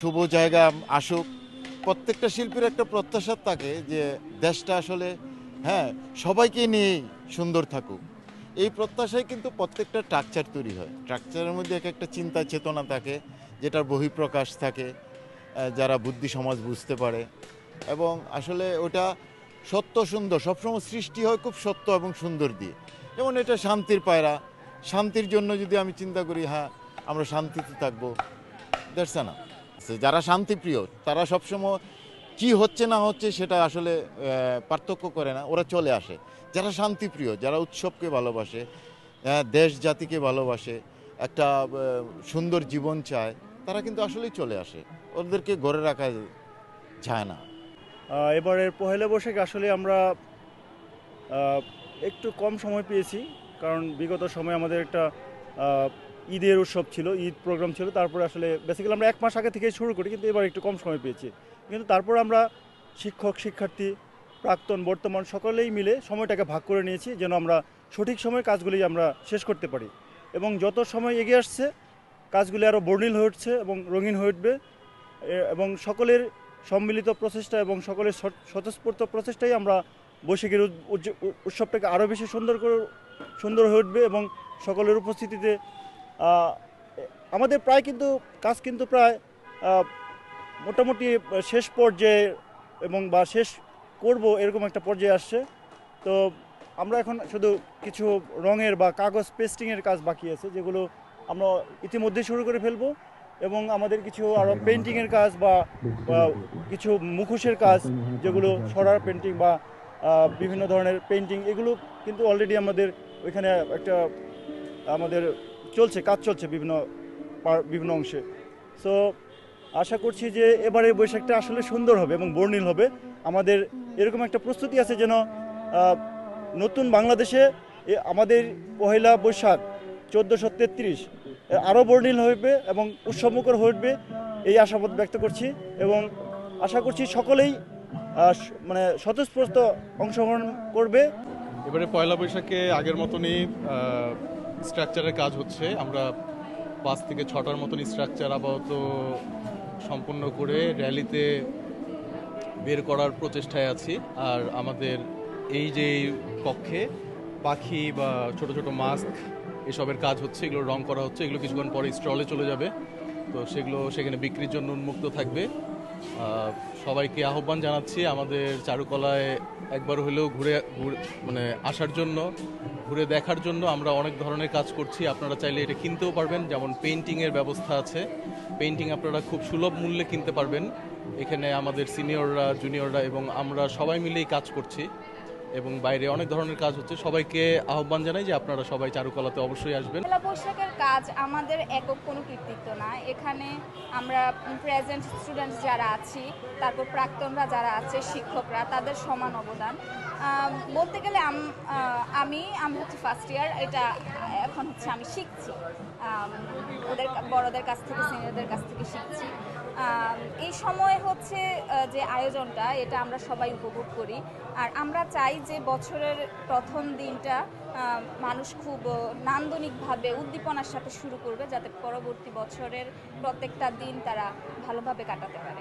শুভ জায়গা আসুক। প্রত্যেকটা শিল্পীর একটা প্রত্যাশা থাকে যে দেশটা আসলে হ্যাঁ সবাইকে নিয়েই সুন্দর থাকুক। এই প্রত্যাশায় কিন্তু প্রত্যেকটা স্ট্রাকচার তৈরি হয়। স্ট্রাকচারের মধ্যে এক একটা চিন্তা চেতনা থাকে, যেটার বহিঃপ্রকাশ থাকে, যারা বুদ্ধি সমাজ বুঝতে পারে এবং আসলে ওটা সত্য সুন্দর সবসময় সৃষ্টি হয় খুব সত্য এবং সুন্দর দিয়ে। যেমন এটা শান্তির পায়রা, শান্তির জন্য যদি আমি চিন্তা করি হ্যাঁ আমরা শান্তিতে থাকবো, দ্যাটস না। যারা শান্তিপ্রিয় তারা সবসময় কি হচ্ছে না হচ্ছে সেটা আসলে পার্থক্য করে না, ওরা চলে আসে। যারা শান্তিপ্রিয়, যারা উৎসবকে ভালোবাসে, দেশ জাতিকে ভালোবাসে, একটা সুন্দর জীবন চায়, তারা কিন্তু আসলেই চলে আসে, ওদেরকে গড়ে রাখা যায় না। এবারের পহেলা বৈশাখে আসলে আমরা আহ, একটু কম সময় পেয়েছি, কারণ বিগত সময় আমাদের একটা আহ, ঈদের উৎসব ছিল, ঈদ প্রোগ্রাম ছিল। তারপরে আসলে বেসিক্যালি আমরা 1 মাস আগে থেকে শুরু করি, কিন্তু এবার একটু কম সময় পেয়েছি। কিন্তু তারপর আমরা শিক্ষক শিক্ষার্থী প্রাক্তন বর্তমান সকলেই মিলে সময়টাকে ভাগ করে নিয়েছি, যেন আমরা সঠিক সময়ে কাজগুলি আমরা শেষ করতে পারি। এবং যত সময় এগিয়ে আসছে কাজগুলি আরও বর্ণিল হয়ে উঠছে এবং রঙিন হয়ে উঠবে। এবং সকলের সম্মিলিত প্রচেষ্টা এবং সকলের স্বতঃস্ফূর্ত প্রচেষ্টাই আমরা বৈশাখীর উৎসবটাকে আরও বেশি সুন্দর হয়ে উঠবে। এবং সকলের উপস্থিতিতে আহ, আমাদের প্রায় কিন্তু কাজ কিন্তু প্রায় আহ, মোটামুটি শেষ পর্যায়ে এবং বা শেষ করব এরকম একটা পর্যায়ে আসছে। তো আমরা এখন শুধু কিছু রঙের বা কাগজ পেস্টিংয়ের কাজ বাকি আছে, যেগুলো আমরা ইতিমধ্যেই শুরু করে ফেলবো। এবং আমাদের কিছু আরও পেন্টিংয়ের কাজ বা বা কিছু মুখোশের কাজ, যেগুলো সরার পেন্টিং বা বিভিন্ন ধরনের পেন্টিং, এগুলো কিন্তু অলরেডি আমাদের ওইখানে একটা আমাদের কাজ চলছে বিভিন্ন বিভিন্ন অংশে। সো আশা করছি যে এবারে বৈশাখটা আসলে সুন্দর হবে এবং বর্ণিল হবে। আমাদের এরকম একটা প্রস্তুতি আছে যেন আহ, নতুন বাংলাদেশে আমাদের পহেলা বৈশাখ 1433 আরও বর্ণিল হবে এবং উৎসবমুখর হয়ে উঠবে, এই আশাবাদ ব্যক্ত করছি। এবং আশা করছি সকলেই মানে স্বতঃস্ফূর্ত অংশগ্রহণ করবে। এবারে পয়লা বৈশাখে আগের মতনই স্ট্রাকচারের কাজ হচ্ছে। আমরা 5 থেকে 6টার মতন স্ট্রাকচার আপাতত সম্পূর্ণ করে র্যালিতে বের করার প্রচেষ্টায় আছি। আর আমাদের এই যে কক্ষে পাখি বা ছোট ছোট মাস্ক এসবের কাজ হচ্ছে, এগুলো রং করা হচ্ছে। এগুলো কিছুক্ষণ পরে স্টলে চলে যাবে, তো সেগুলো সেখানে বিক্রির জন্য উন্মুক্ত থাকবে। সবাইকে আহ্বান জানাচ্ছি আমাদের চারুকলায় একবার হলেও মানে আসার জন্য, ঘুরে দেখার জন্য। আমরা অনেক ধরনের কাজ করছি, আপনারা চাইলে এটা কিনতেও পারবেন। যেমন পেইন্টিংয়ের ব্যবস্থা আছে, পেইন্টিং আপনারা খুব সুলভ মূল্যে কিনতে পারবেন। এখানে আমাদের সিনিয়ররা, জুনিয়ররা এবং আমরা সবাই মিলেই কাজ করছি এবং বাইরে অনেক ধরনের কাজ হচ্ছে। সবাইকে আহ্বান জানাই যে আপনারা সবাই চারুকলাতে অবশ্যই আসবেন। পহেলা বৈশাখের কাজ আমাদের একক কোনো কৃতিত্ব না। এখানে আমরা প্রেজেন্ট স্টুডেন্ট যারা আছি, তারপর প্রাক্তনরা যারা আছে, শিক্ষকরা, তাদের সমান অবদান। বলতে গেলে আমি হচ্ছে ফার্স্ট ইয়ার, এটা এখন হচ্ছে আমি শিখছি, ওদের বড়দের কাছ থেকে, সিনিয়রদের কাছ থেকে শিখছি। এই সময় হচ্ছে যে আয়োজনটা, এটা আমরা সবাই উপভোগ করি। আর আমরা চাই যে বছরের প্রথম দিনটা মানুষ খুব নান্দনিকভাবে উদ্দীপনার সাথে শুরু করবে, যাতে পরবর্তী বছরের প্রত্যেকটা দিন তারা ভালোভাবে কাটাতে পারে।